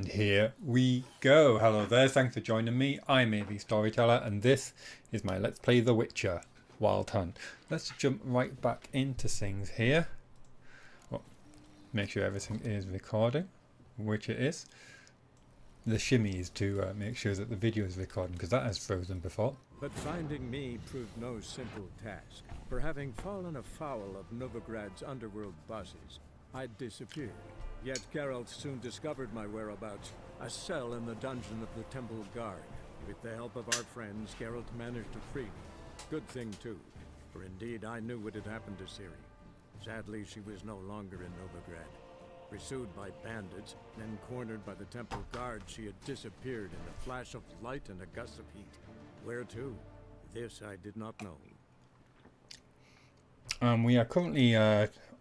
And here we go. Hello there, thanks for joining me. I'm AVstoryteller and this is my Let's Play The Witcher Wild Hunt. Let's jump right back into things here. Oh, make sure everything is recording, which it is. The shimmy is to make sure that the video is recording because that has frozen before. But finding me proved no simple task. For having fallen afoul of Novigrad's underworld bosses, I'd disappeared. Yet Geralt soon discovered my whereabouts, a cell in the dungeon of the Temple Guard. With the help of our friends, Geralt managed to free me. Good thing too, for indeed I knew what had happened to Ciri. Sadly, she was no longer in Novigrad. Pursued by bandits, then cornered by the Temple Guard, she had disappeared in a flash of light and a gust of heat. Where to? This I did not know. We are currently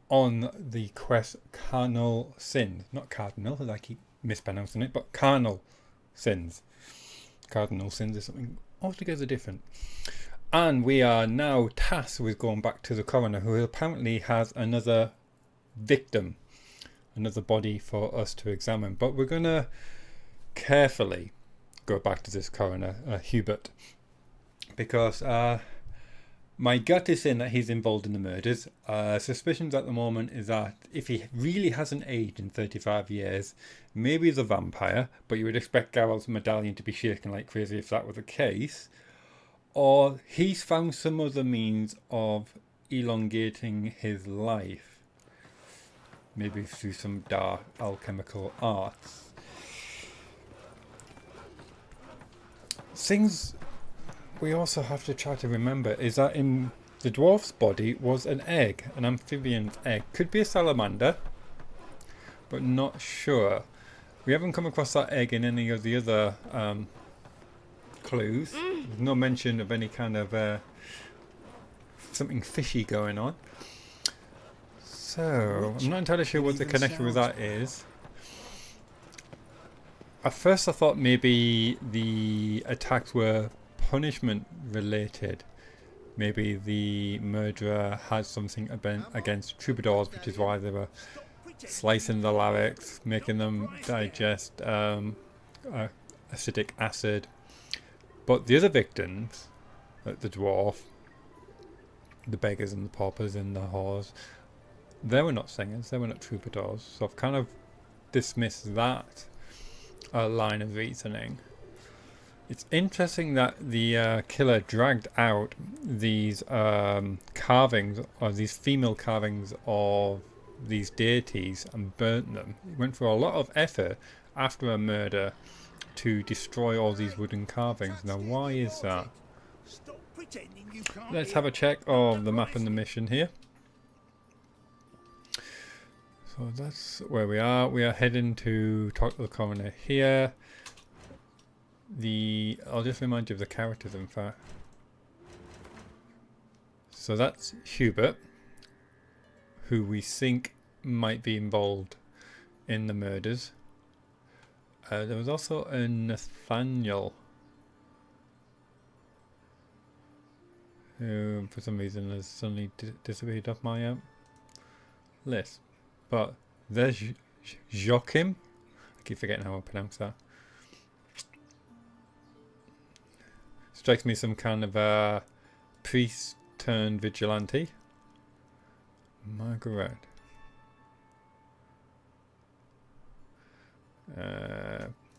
on the quest Carnal Sins. Not Cardinal, as I keep mispronouncing it, but Carnal Sins. Cardinal Sins is something altogether different. And we are now tasked with going back to the coroner, who apparently has another victim. Another body for us to examine. But we're going to carefully go back to this coroner, Hubert. Because my gut is saying that he's involved in the murders. Suspicions at the moment is that if he really hasn't aged in 35 years, maybe he's a vampire, but you would expect Geralt's medallion to be shaking like crazy if that were the case. Or he's found some other means of elongating his life. Maybe through some dark alchemical arts. Things we also have to try to remember is that in the dwarf's body was an egg, an amphibian's egg. Could be a salamander, but not sure. We haven't come across that egg in any of the other clues. There's no mention of any kind of something fishy going on. So, I'm not entirely sure what the connection with that is. At first I thought maybe the attacks were punishment related. Maybe the murderer had something against troubadours, which is why they were slicing the larynx, making them digest acidic acid. But the other victims, like the dwarf, the beggars and the paupers and the whores, they were not singers, they were not troubadours. So I've kind of dismissed that line of reasoning. It's interesting that the killer dragged out these carvings, or these female carvings of these deities, and burnt them. He went through a lot of effort after a murder to destroy all these wooden carvings. Now, why is that? Let's have a check of the map and the mission here. So that's where we are. We are heading to talk to the coroner here. I'll just remind you of the characters, in fact. So that's Hubert, who we think might be involved in the murders. There was also a Nathaniel, who for some reason has suddenly disappeared off my list. But there's Joachim. I keep forgetting how I pronounce that. Strikes me some kind of a priest turned vigilante. Margaret.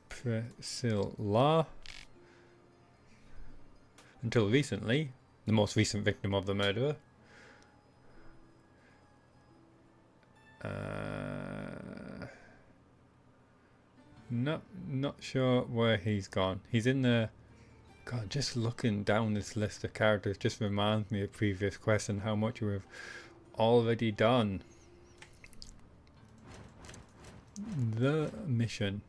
Priscilla. Until recently, the most recent victim of the murderer. Not sure where he's gone. He's in the... God, just looking down this list of characters just reminds me of previous quests and how much we've already done. The mission.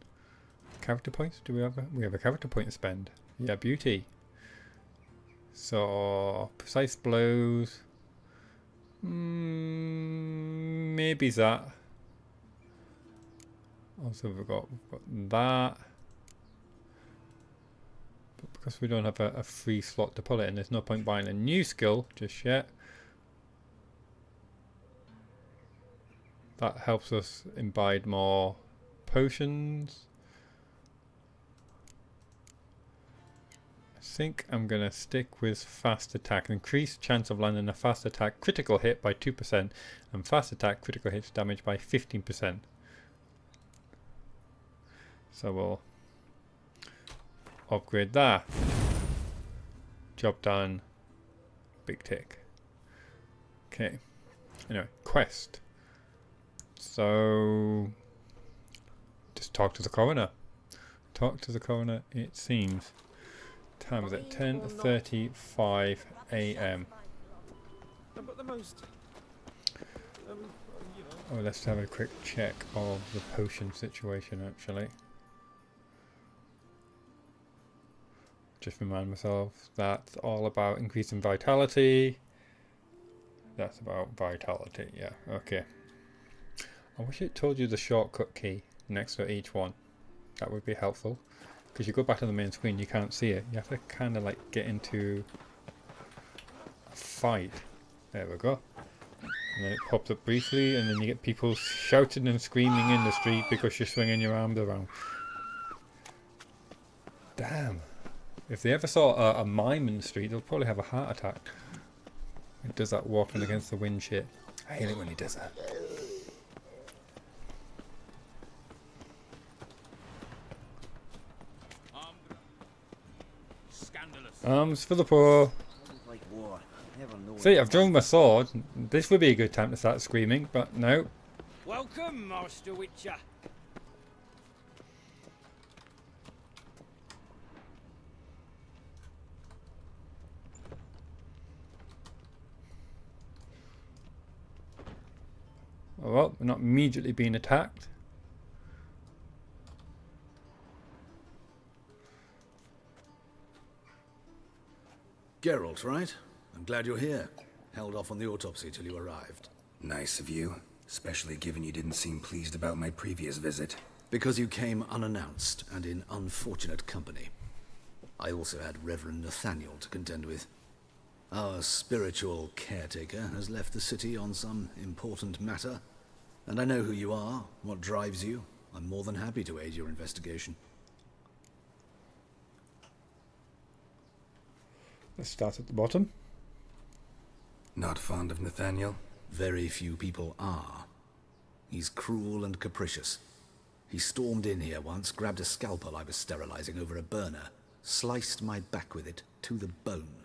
Character points? Do we have we have a character point to spend? Yeah, beauty. So, precise blows. Maybe that. Also, we've got that. But because we don't have a free slot to put it in, there's no point buying a new skill just yet. That helps us imbibe more potions. think I'm going to stick with fast attack. Increased chance of landing a fast attack critical hit by 2% and fast attack critical hit damage by 15%. So we'll upgrade that. Job done. Big tick. Okay. Anyway, quest. So just talk to the coroner. Talk to the coroner, it seems. Time is it? 10:35 a.m. Oh, let's have a quick check of the potion situation actually. Just remind myself that's all about increasing vitality. That's about vitality, yeah, okay. I wish it told you the shortcut key next to each one. That would be helpful. Because you go back to the main screen, you can't see it. You have to kind of like get into a fight. There we go. And then it pops up briefly, and then you get people shouting and screaming in the street because you're swinging your arms around. Damn. If they ever saw a mime in the street, they'll probably have a heart attack. It does that walking against the wind shit. I hate it when he does that. Arms for the poor. See, I've drawn my sword. This would be a good time to start screaming, but no. Welcome, Master Witcher. Oh, well, we're not immediately being attacked. Geralt, right? I'm glad you're here. Held off on the autopsy till you arrived. Nice of you, especially given you didn't seem pleased about my previous visit. Because you came unannounced and in unfortunate company. I also had Reverend Nathaniel to contend with. Our spiritual caretaker has left the city on some important matter, and I know who you are, what drives you. I'm more than happy to aid your investigation. Let's start at the bottom. Not fond of Nathaniel? Very few people are. He's cruel and capricious. He stormed in here once, grabbed a scalpel I was sterilizing over a burner, sliced my back with it to the bone,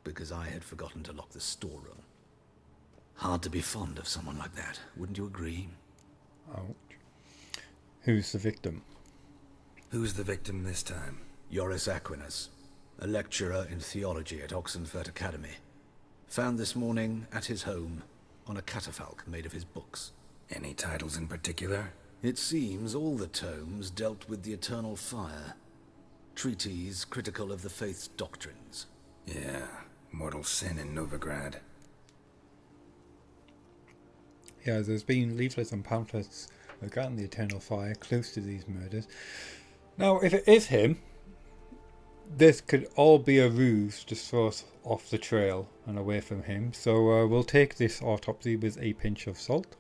because I had forgotten to lock the storeroom. Hard to be fond of someone like that, wouldn't you agree? Ouch. Who's the victim? Who's the victim this time? Joris Aquinas, a lecturer in theology at Oxenfurt Academy. Found this morning at his home on a catafalque made of his books. Any titles in particular? It seems all the tomes dealt with the eternal fire. Treatises critical of the faith's doctrines. Yeah, mortal sin in Novigrad. Yeah, there's been leaflets and pamphlets regarding the eternal fire close to these murders. Now, if it is him, this could all be a ruse to throw us off the trail and away from him. So we'll take this autopsy with a pinch of salt.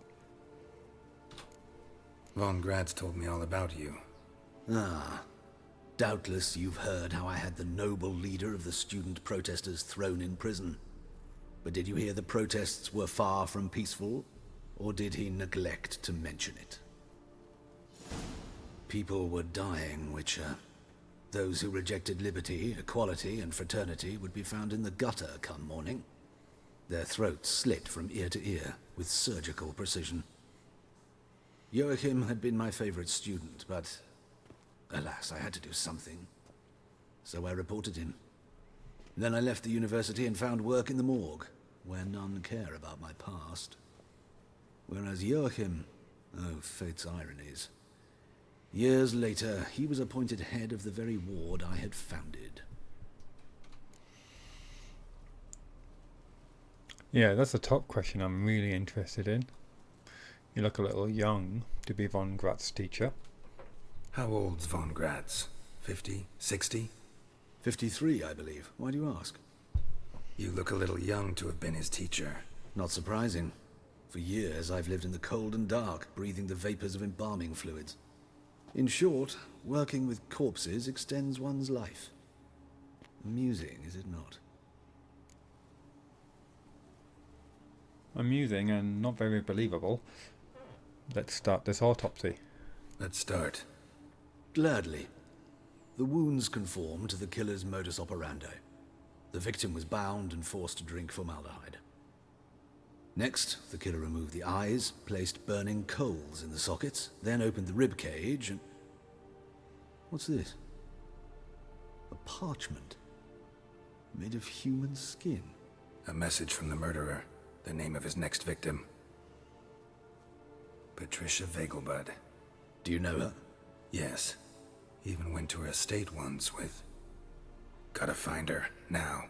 Von Grad's told me all about you. Ah, doubtless you've heard how I had the noble leader of the student protesters thrown in prison. But did you hear the protests were far from peaceful, or did he neglect to mention it? People were dying, Witcher. Those who rejected liberty, equality, and fraternity would be found in the gutter come morning. Their throats slit from ear to ear with surgical precision. Joachim had been my favorite student, but alas, I had to do something. So I reported him. Then I left the university and found work in the morgue, where none care about my past. Whereas Joachim, oh, fate's ironies. Years later, he was appointed head of the very ward I had founded. Yeah, that's the top question I'm really interested in. You look a little young to be Von Grad's teacher. How old's Von Grad's? 50? 60? 53, I believe. Why do you ask? You look a little young to have been his teacher. Not surprising. For years, I've lived in the cold and dark, breathing the vapors of embalming fluids. In short, working with corpses extends one's life. Amusing, is it not? Amusing and not very believable. Let's start this autopsy. Let's start. Gladly. The wounds conform to the killer's modus operandi. The victim was bound and forced to drink formaldehyde. Next, the killer removed the eyes, placed burning coals in the sockets, then opened the rib cage and... What's this? A parchment. Made of human skin. A message from the murderer. The name of his next victim. Patricia Vegelbud. Do you know her? Yes. Even went to her estate once with... Gotta find her, now.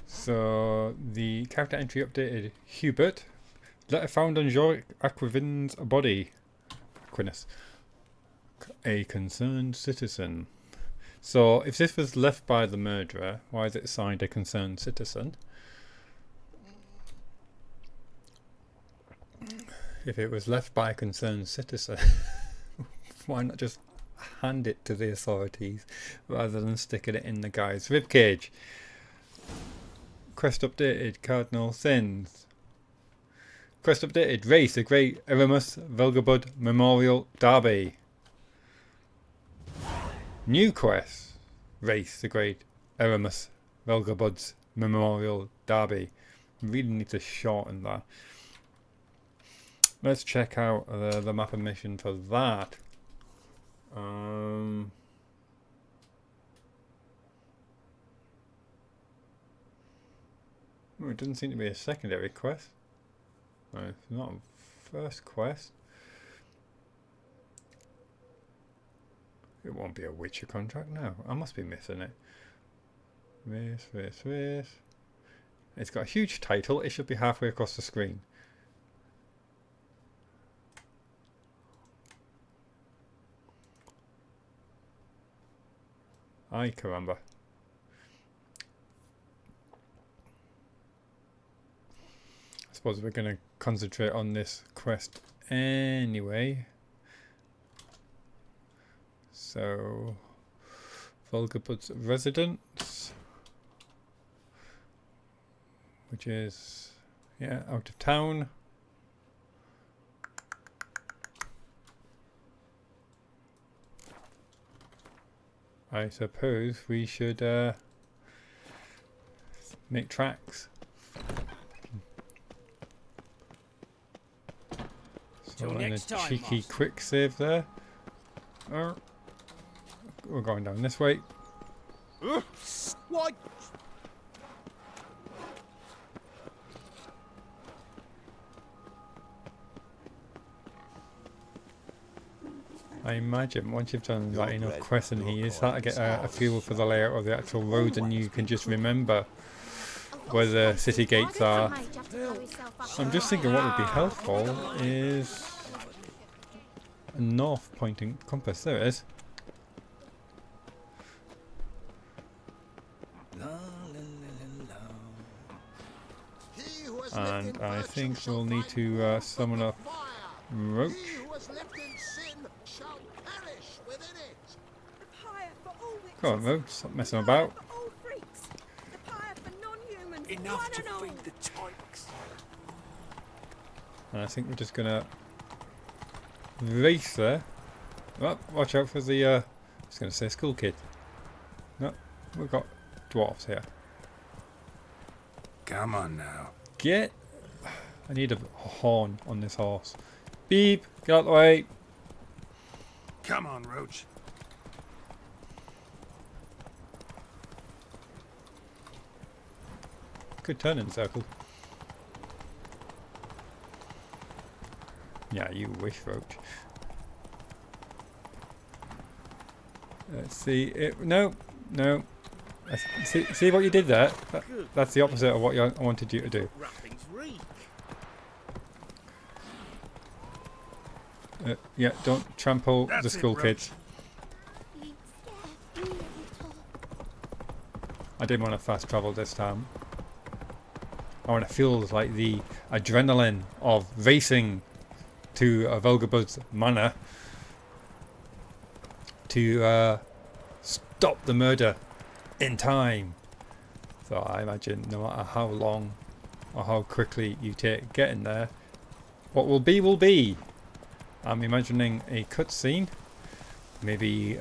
So, the character entry updated. Hubert. Letter found on Jorik Aquivin's body. Aquinas. A concerned citizen. So, if this was left by the murderer, why is it signed a concerned citizen? If it was left by a concerned citizen, why not just hand it to the authorities rather than sticking it in the guy's ribcage? Quest updated. Carnal Sins. Quest updated. Race the Great Eramus Vegelbud Memorial Derby. New quest. Race the Great Eramus Vegelbud's Memorial Derby. Really need to shorten that. Let's check out the map and mission for that. It doesn't seem to be a secondary quest. No, it's not a first quest. It won't be a Witcher contract now. I must be missing it. This. It's got a huge title. It should be halfway across the screen. Ay caramba. I suppose we're going to concentrate on this quest anyway. So, Vegelbud's residence, which is, yeah, out of town. I suppose we should make tracks. So and a cheeky quick save there. We're going down this way. What? I imagine once you've done like enough quests in here, you start to get a feel for the layout of the actual roads, and you can just remember where the city gates are. I'm just thinking what would be helpful is a north pointing compass. There it is. And I think we'll need to summon up Roach. Come on, Roach, stop messing about. Enough to feed the tykes. And I think we're just gonna race there. Oh, watch out for the I was gonna say school kid. No, we've got dwarfs here. Come on now. Get! I need a horn on this horse. Beep! Get out the way! Come on, Roach. Good turn in circle. Yeah, you wish, Roach. Let's see. No. See what you did there? That's the opposite of what I wanted you to do. Yeah, don't trample the school kids. I didn't want to fast travel this time. I want to feel like the adrenaline of racing to Vegelbud's manor to stop the murder in time. So I imagine no matter how long or how quickly you take getting there, what will be will be. I'm imagining a cutscene, maybe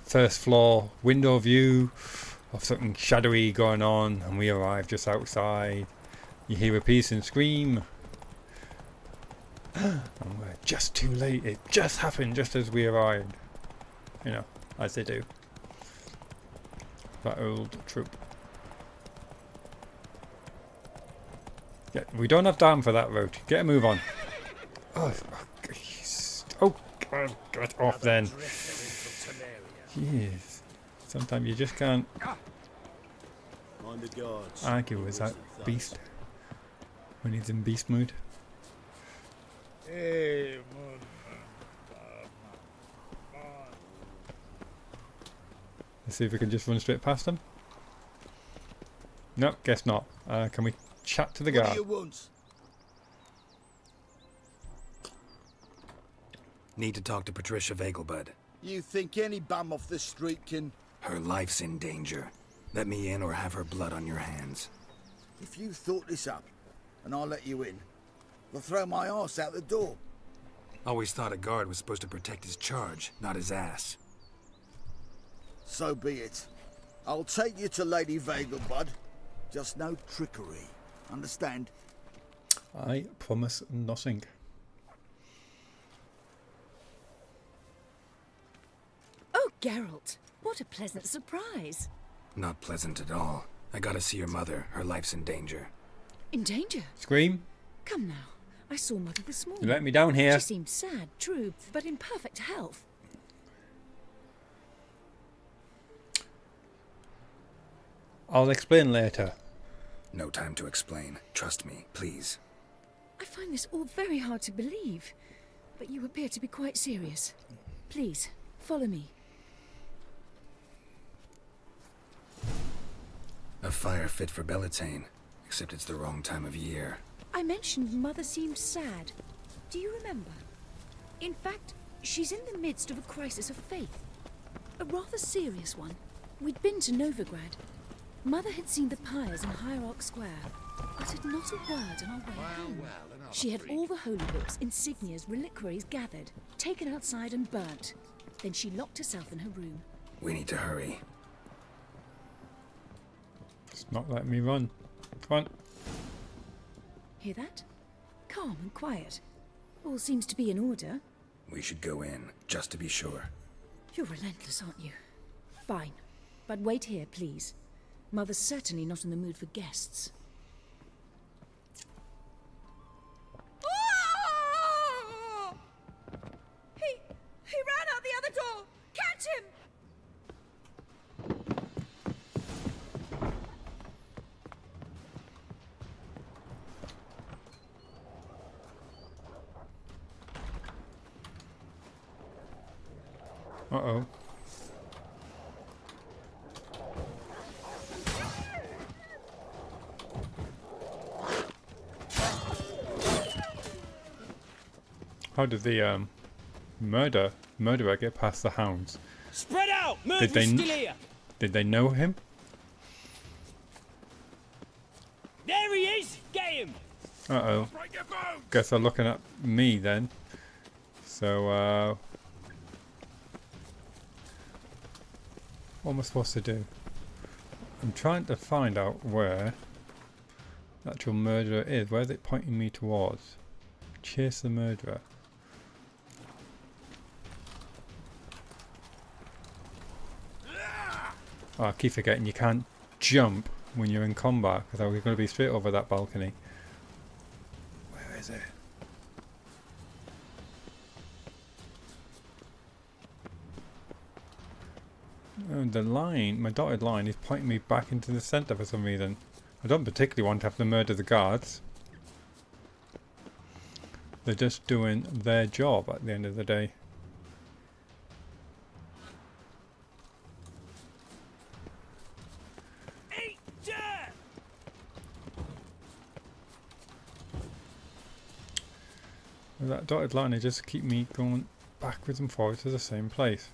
first floor window view of something shadowy going on, and we arrive just outside. You hear a piercing scream, and we're just too late. It just happened just as we arrived. You know, as they do. That old trope. Yeah, we don't have time for that road. Get a move on. Oh, God, get off then. Jeez. Sometimes you just can't argue with that beast when he's in beast mood. Let's see if we can just run straight past him. Nope, guess not. Can we chat to the guard? Need to talk to Patricia Vegelbud. You think any bum off the street can... Her life's in danger. Let me in or have her blood on your hands. If you thought this up, and I'll let you in, they'll throw my arse out the door. Always thought a guard was supposed to protect his charge, not his ass. So be it. I'll take you to Lady Vegelbud. Just no trickery. Understand? I promise nothing. Oh, Geralt, what a pleasant surprise. Not pleasant at all. I gotta see your mother. Her life's in danger. In danger? Scream. Come now. I saw Mother this morning. You let me down here. She seemed sad, true, but in perfect health. I'll explain later. No time to explain. Trust me, please. I find this all very hard to believe, but you appear to be quite serious. Please, follow me. A fire fit for Bellatane, except it's the wrong time of year. I mentioned Mother seemed sad. Do you remember? In fact, she's in the midst of a crisis of faith. A rather serious one. We'd been to Novigrad. Mother had seen the pyres in Hierarch Square, uttered not a word on our way home. She had all the holy books, insignias, reliquaries gathered, taken outside and burnt. Then she locked herself in her room. We need to hurry. It's not letting me run. Come on. Hear that? Calm and quiet. All seems to be in order. We should go in, just to be sure. You're relentless, aren't you? Fine. But wait here, please. Mother's certainly not in the mood for guests. He ran out the other door! Catch him! Uh-oh. How did the murderer get past the hounds? Spread out! Did they still here! Did they know him? There he is! Get him! Uh-oh. Guess they're looking at me then. So, what am I supposed to do? I'm trying to find out where the actual murderer is. Where is it pointing me towards? Chase the murderer. Oh, I keep forgetting you can't jump when you're in combat, because I was going to be straight over that balcony. Where is it? Oh, the line, my dotted line, is pointing me back into the centre for some reason. I don't particularly want to have to murder the guards. They're just doing their job at the end of the day. That dotted line, they just keep me going backwards and forwards to the same place.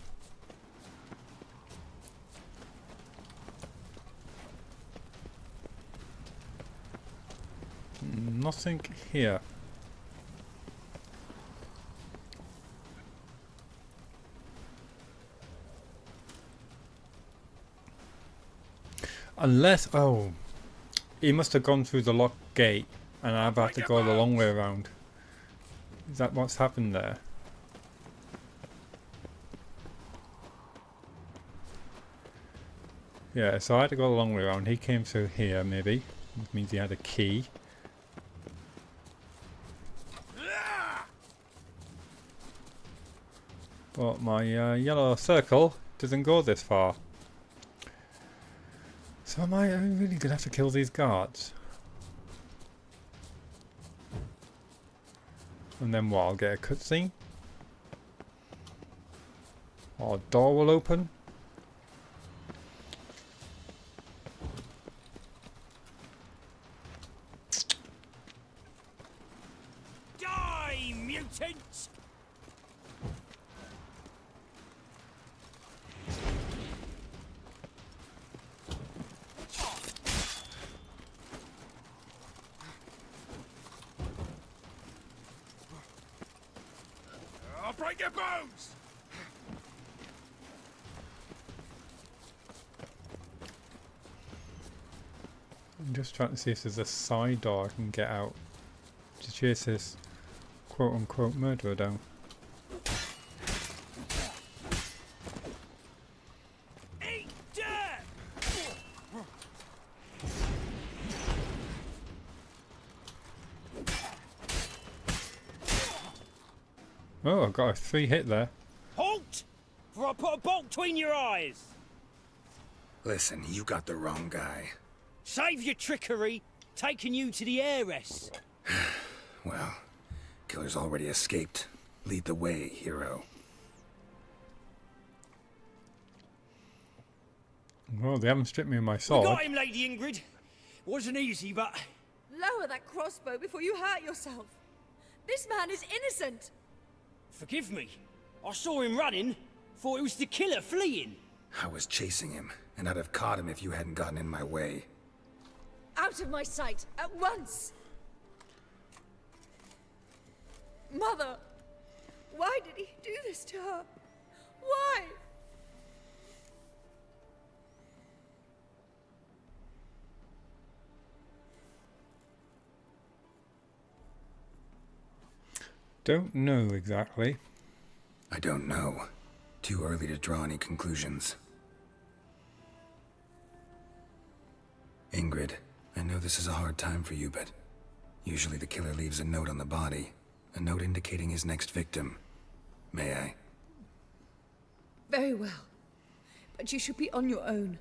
nothing here. Unless, oh, he must have gone through the locked gate and I've had to go the long way around. Is that what's happened there? Yeah, so I had to go the long way around. He came through here, maybe. Which means he had a key. But my yellow circle doesn't go this far. So am I really going to have to kill these guards? And then what? I'll get a cutscene? Or a door will open? Die, mutants! I'll break your bones! I'm just trying to see if there's a side door I can get out to chase this quote-unquote murderer down. Eat dirt! Oh, I've got a 3 hit there. Halt! For I put a bolt between your eyes! Listen, you got the wrong guy. Save your trickery, taking you to the heiress. Well, killer's already escaped. Lead the way, hero. Well, they haven't stripped me of my We sword. got him, Lady Ingrid. Wasn't easy, but Lower that crossbow before you hurt yourself. This man is innocent. forgive me. I saw him running, thought it was the killer fleeing. I was chasing him, and I'd have caught him if you hadn't gotten in my way. Out of my sight, at once! Mother! Why did he do this to her? Why? Don't know exactly. I don't know. Too early to draw any conclusions. Ingrid, I know this is a hard time for you, but usually the killer leaves a note on the body. A note indicating his next victim. May I? Very well. But you should be on your own.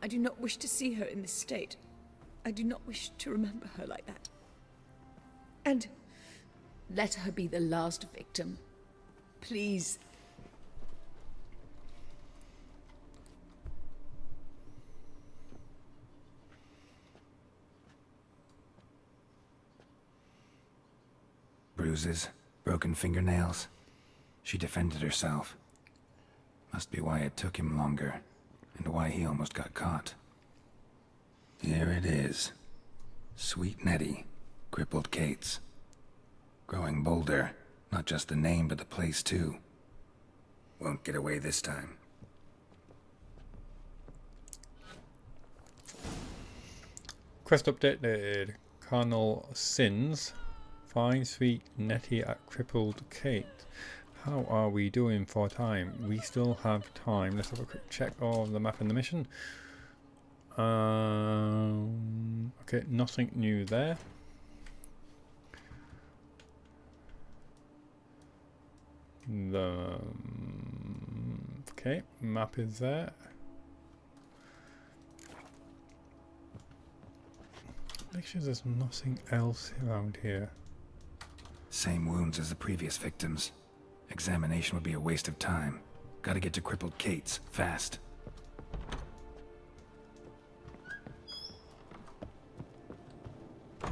I do not wish to see her in this state. I do not wish to remember her like that. And let her be the last victim. Please. Bruises, broken fingernails. She defended herself. Must be why it took him longer, and why he almost got caught. Here it is. Sweet Nettie, crippled Kate's. Growing bolder, not just the name but the place too. Won't get away this time. Quest updated. Carnal Sins. Find Sweet Nettie at Crippled Kate. How are we doing for time? We still have time. Let's have a quick check of the map and the mission. Okay, nothing new there. Okay, map is there. Make sure there's nothing else around here. Same wounds as the previous victims. Examination would be a waste of time. Gotta get to crippled Kate's, fast. I'm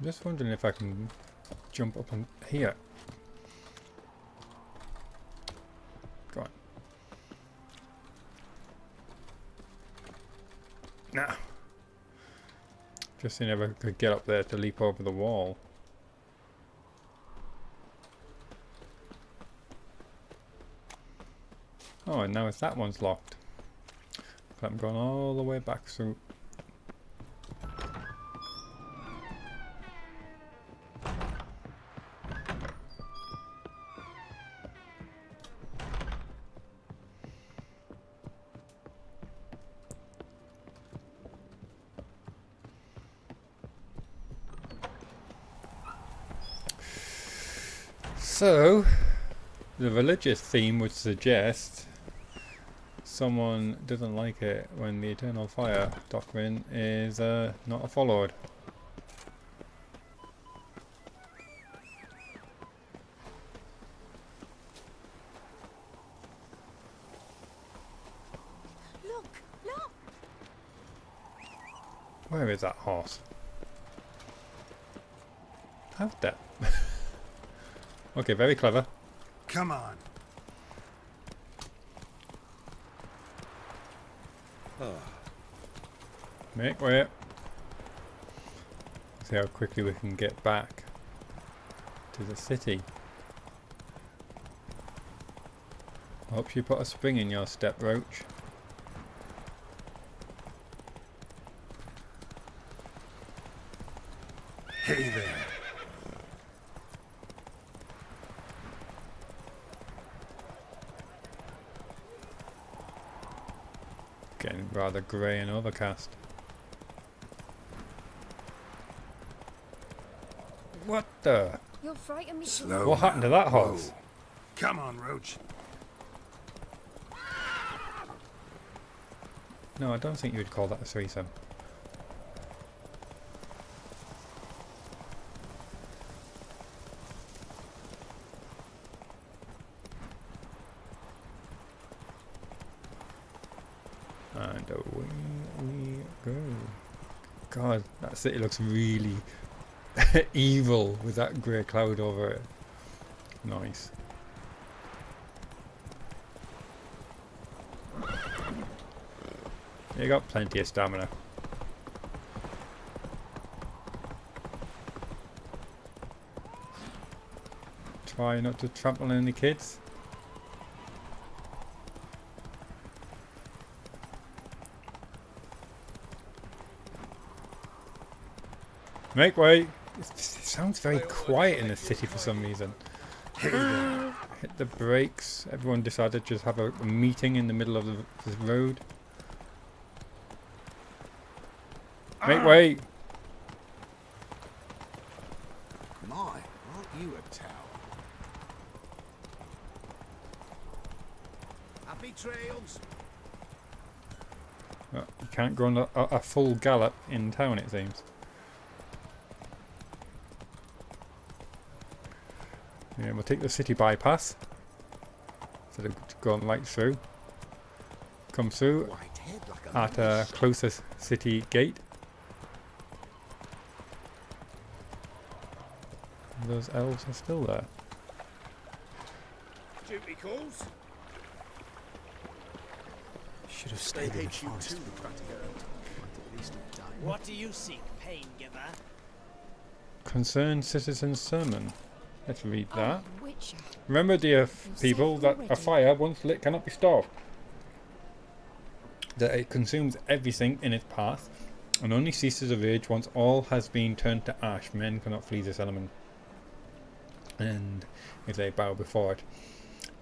just wondering if I can jump up on here. Nah. Just seeing if I could get up there to leap over the wall. Oh, and now it's that one's locked. I'm going all the way back through. So, the religious theme would suggest someone doesn't like it when the eternal fire doctrine is not followed. Look, look! Where is that horse? How's that? Okay, very clever. Come on. Make way. See how quickly we can get back to the city. I hope you put a spring in your step, Roach. Hey there. Getting rather grey and overcast. What the? You'll frighten me. Slow. What happened to that horse? Whoa. Come on, Roach. No, I don't think you would call that a threesome. And away we go. God, that city looks really evil with that grey cloud over it. Nice. You got plenty of stamina. Try not to trample on any kids. Make way! It sounds very quiet in the city for some reason. Hit the brakes. Everyone decided to just have a meeting in the middle of the road. Make way! My, aren't you a tower? Happy trails. You can't go on a full gallop in town, it seems. Yeah, we'll take the city bypass. Instead of going right through. Come through at a closest city gate. Those elves are still there. Duty calls. Should have stayed in the forest. What do you seek, pain giver? Concerned Citizen's Sermon. Let's read that. Witcher. Remember, dear people, that a fire once lit cannot be stopped. That it consumes everything in its path, and only ceases to rage once all has been turned to ash. Men cannot flee this element, and if they bow before it.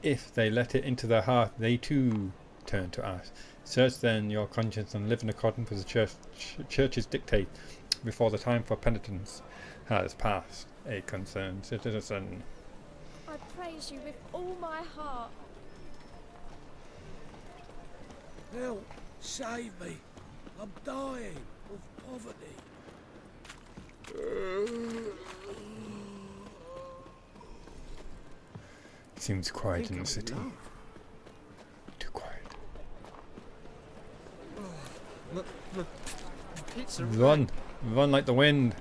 If they let it into their heart, they too turn to ash. Search then your conscience and live in accordance with the church's dictate before the time for penitence has passed. A concerned citizen. I praise you with all my heart. Help! Save me! I'm dying of poverty. Seems quiet in the city. Too quiet. Look, pizza. Run! Run like the wind!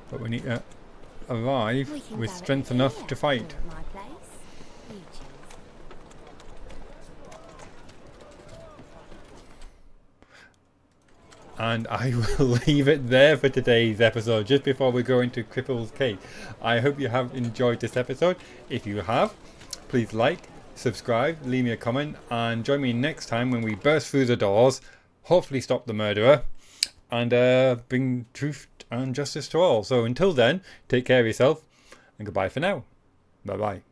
But we need to arrive with strength enough to fight. And I will leave it there for today's episode, just before we go into Cripple's Cave. I hope you have enjoyed this episode. If you have, please like, subscribe, leave me a comment, and join me next time when we burst through the doors, hopefully stop the murderer, and bring truth and justice to all. So until then, take care of yourself, and goodbye for now. Bye bye.